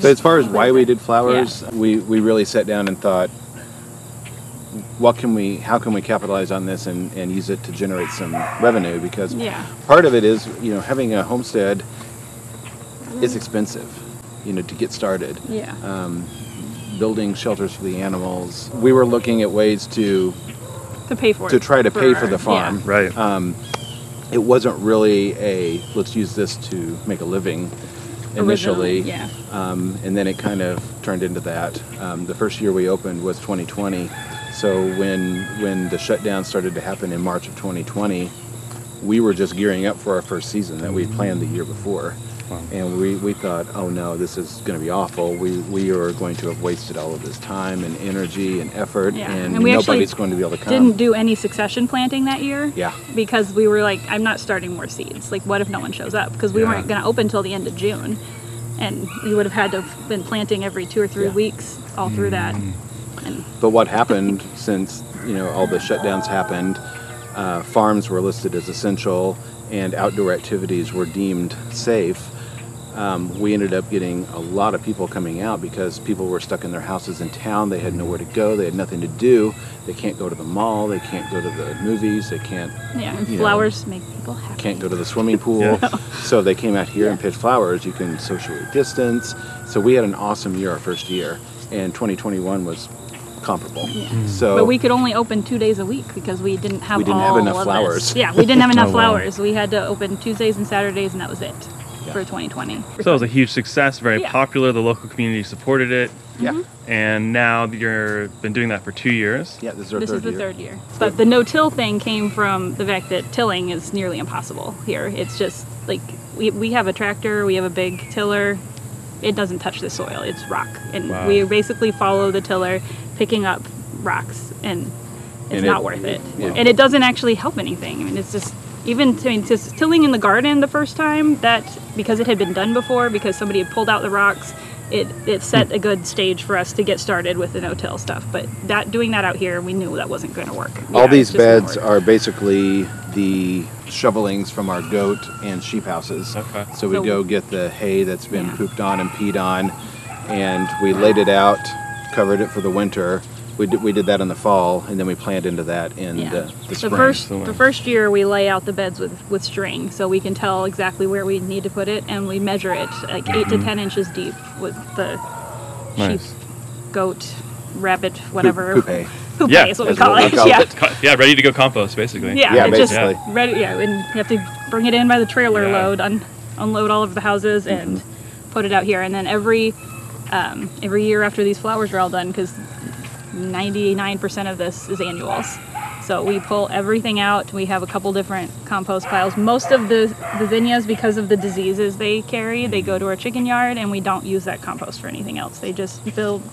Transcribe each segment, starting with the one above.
So as far as why we did flowers, we really sat down and thought, how can we capitalize on this and use it to generate some revenue? Because part of it is, having a homestead is expensive, to get started. Building shelters for the animals. We were looking at ways to pay for it. To try to pay for the farm. Right. It wasn't really let's use this to make a living initially. And then it kind of turned into that. The first year we opened was 2020. So when the shutdown started to happen in March of 2020, we were just gearing up for our first season that we planned the year before. And we thought, oh no, this is going to be awful. We are going to have wasted all of this time and energy and effort, and nobody's going to be able to come. Didn't do any succession planting that year. Yeah. Because we were like, I'm not starting more seeds. Like, what if no one shows up? Because we weren't going to open until the end of June, and we would have had to have been planting every 2 or 3 weeks all through that. But what happened since all the shutdowns happened? Farms were listed as essential, and outdoor activities were deemed safe. We ended up getting a lot of people coming out because people were stuck in their houses in town. They had nowhere to go. They had nothing to do. They can't go to the mall. They can't go to the movies. They can't. And flowers make people happy. Can't go to the swimming pool. So they came out here and picked flowers. You can socially distance. So we had an awesome year our first year, and 2021 was comparable. So, but we could only open 2 days a week because we didn't have enough flowers. Yeah, we didn't have enough flowers. We had to open Tuesdays and Saturdays, and that was it. For 2020. So it was a huge success, very popular. The local community supported it. And now you've been doing that for 2 years. Yeah, this is the third year. But the no-till thing came from the fact that tilling is nearly impossible here. It's just like we have a tractor, we have a big tiller. It doesn't touch the soil. It's rock, and we basically follow the tiller, picking up rocks, and it's not worth it. And it doesn't actually help anything. I mean, it's just. Just tilling in the garden the first time, that because it had been done before, because somebody had pulled out the rocks, it set a good stage for us to get started with the no-till stuff. But doing that out here, we knew that wasn't going to work. All these beds are basically the shovelings from our goat and sheep houses. So we go get the hay that's been pooped on and peed on, and we laid it out, covered it for the winter. We did that in the fall, and then we planned into that in the spring. The first year we lay out the beds with string, so we can tell exactly where we need to put it, and we measure it like 8 to 10 inches deep with the sheep, goat, rabbit, whatever. Poop is what we call it. Yeah, ready to go compost, basically. Yeah, basically. Just ready. Yeah, and you have to bring it in by the trailer load, unload all of the houses, and put it out here. And then every year after these flowers are all done, because 99% of this is annuals. So we pull everything out. We have a couple different compost piles. Most of the zinnias, because of the diseases they carry, they go to our chicken yard, and we don't use that compost for anything else. They just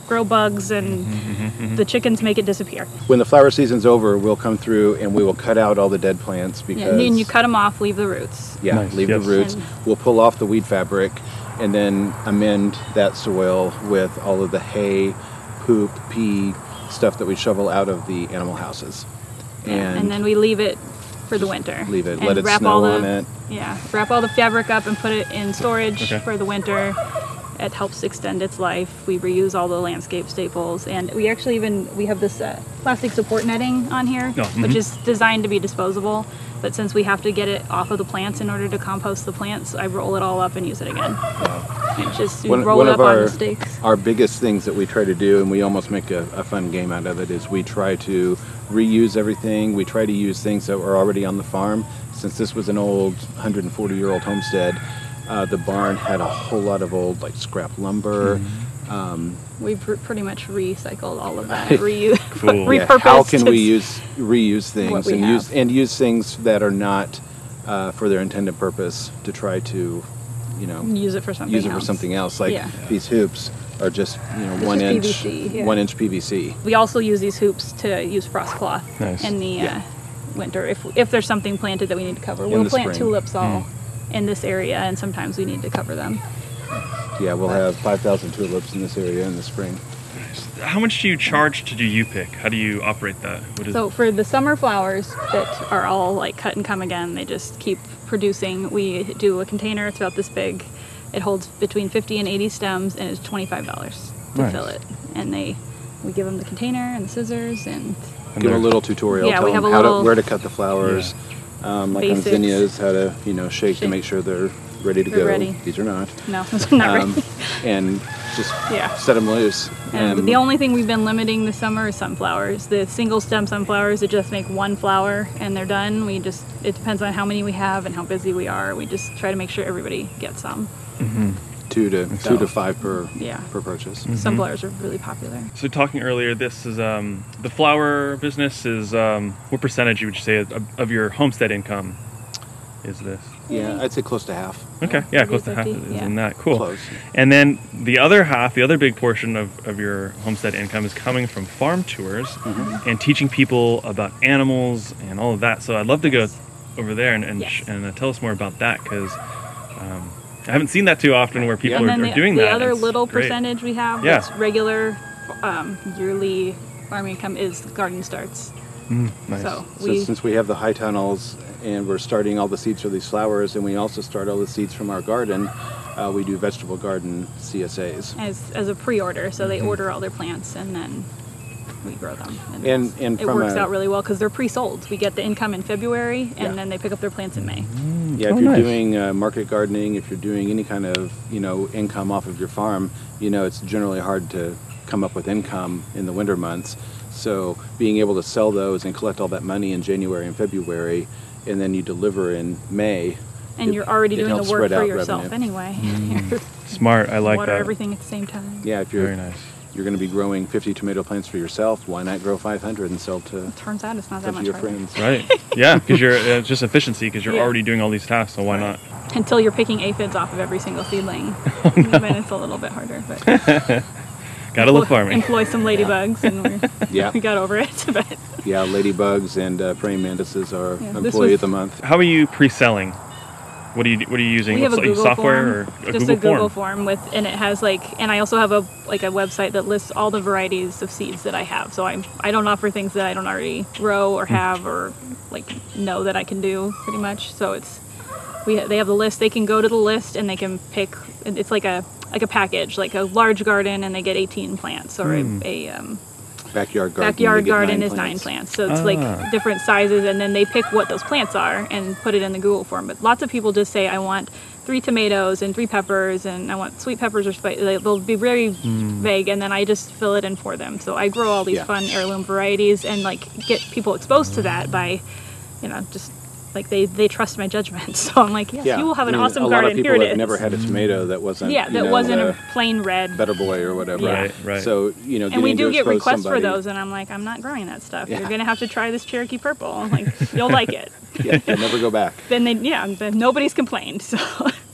grow bugs, and the chickens make it disappear. When the flower season's over, we'll come through and we will cut out all the dead plants, because and then you cut them off, leave the roots. Leave the roots. We'll pull off the weed fabric and then amend that soil with all of the hay, poop, pee, stuff that we shovel out of the animal houses. And then we leave it for the winter. Let it snow on it. Wrap all the fabric up and put it in storage for the winter. It helps extend its life. We reuse all the landscape staples, and we actually we have this plastic support netting on here, which is designed to be disposable. But since we have to get it off of the plants in order to compost the plants, I roll it all up and use it again. Roll it up on the stakes. Our biggest things that we try to do, and we almost make a fun game out of it, is we try to reuse everything. We try to use things that were already on the farm. Since this was an old 140-year-old homestead, the barn had a whole lot of old scrap lumber. We pretty much recycled all of that. Repurposed. How can we reuse things and use things that are not for their intended purpose to try to, use it for something else. Like these hoops are just 1 inch PVC, 1 inch PVC. We also use these hoops to use frost cloth in the winter. If there's something planted that we need to cover, we'll plant tulips all in this area, and sometimes we need to cover them. Yeah, we'll have 5,000 tulips in this area in the spring. How much do you charge to do U-pick? How do you operate that? So for the summer flowers that are all cut and come again, they just keep producing, we do a container, it's about this big, It holds between 50 and 80 stems, and it's $25 to fill it. And we give them the container and the scissors, and give them a little tutorial. Yeah, tell we have them where to cut the flowers. Like basics. on zinnias, how to shake to make sure they're ready to go. Ready. These are not. No, those are not ready. And just set them loose. And the only thing we've been limiting this summer is sunflowers. The single stem sunflowers that just make one flower and they're done. It depends on how many we have and how busy we are. We just try to make sure everybody gets some. Mm-hmm. Two to five per purchase. Mm-hmm. Sunflowers are really popular. So talking earlier, this is the flower business is what percentage would you say of your homestead income is this? Yeah, I'd say close to half. Okay, yeah, close to half is in that. Cool. Close. And then the other half, the other big portion of your homestead income is coming from farm tours and teaching people about animals and all of that. So I'd love to go over there and tell us more about that, because I haven't seen that too often where people are doing that. The other little percentage we have that's regular yearly farming income is garden starts. Nice. So since we have the high tunnels and we're starting all the seeds for these flowers, and we also start all the seeds from our garden, we do vegetable garden CSAs. As a pre-order, so they order all their plants and then we grow them. And it works out really well because they're pre-sold. We get the income in February and then they pick up their plants in May. Yeah, if you're doing market gardening, if you're doing any kind of income off of your farm, it's generally hard to come up with income in the winter months. So being able to sell those and collect all that money in January and February, and then you deliver in May. And you're already doing the work for yourself anyway. Smart, I like water that. everything at the same time. Yeah, if you're you're going to be growing 50 tomato plants for yourself, why not grow 500 and sell to? It turns out it's not that much your harder. friends. Right. Yeah, because it's just efficiency, because you're already doing all these tasks, so why not? Until you're picking aphids off of every single seedling. Then it's a little bit harder. But gotta love farming. Employ some ladybugs, and we got over it. But yeah, ladybugs and praying mantises are employee of the month. How are you pre-selling? What are you using? We have a Google software form, or just a Google form and it has and I also have a website that lists all the varieties of seeds that I have. So I don't offer things that I don't already grow or have or know that I can do pretty much. So they have the list. They can go to the list and they can pick. It's like a package, like a large garden, and they get 18 plants, or a backyard garden. Backyard garden is 9 plants. So it's different sizes, and then they pick what those plants are and put it in the Google form. But lots of people just say, I want 3 tomatoes and 3 peppers, and I want sweet peppers or spicy. They'll be very vague, and then I just fill it in for them. So I grow all these fun heirloom varieties and get people exposed to that by, just they trust my judgment. So I'm like, yes, you will have an awesome garden. Here it is. A lot of people have never had a tomato that wasn't that wasn't a plain red Better Boy or whatever. Right. So and we do get requests for those, and I'm like, I'm not growing that stuff. You're gonna have to try this Cherokee Purple. You'll like it. You'll never go back. Then nobody's complained. So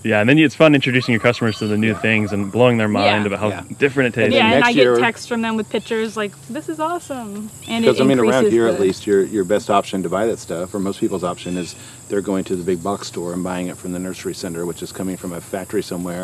yeah, and then it's fun introducing your customers to the new things and blowing their mind about how different it tastes. Yeah, and I get texts from them with pictures like, this is awesome. And because around here at least, your best option to buy that stuff, or most people's option, is they're going to the big box store and buying it from the nursery center, which is coming from a factory somewhere.